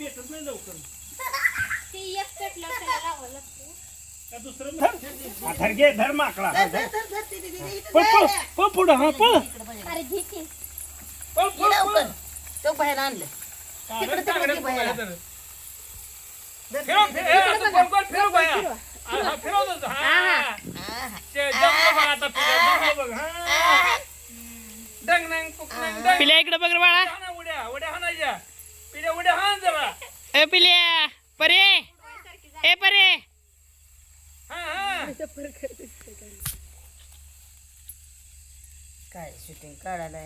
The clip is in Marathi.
पेटत नाही लवकर ते एक पेटलं त्याला लावावं लागतं. का दुसरं धर घे धर माकडा धर, धर, धर, धर, ते, पळ पळ पळ पुढं हा पळ अरे घे की. पळ ये पळ लवकर. पळ तो बाहेर आणलं काढत तिकडे काढत बाहेर. धर. धर, फिरव धर, फिरव धर. ए, असं गोल गोल फिरव बाया हा फिरव तसं. हा हा. जमलं बघ आता तुझं जमलं बघ हा डंग नंग पुक नंग डंग पिल्या इकडे बघ रे बाळा. हाना उड्या उड्या हाणायच्या पिढ्या उड्या हाण जरा ए पिल्या परे ए परे हा हा काय शूटिंग काढायला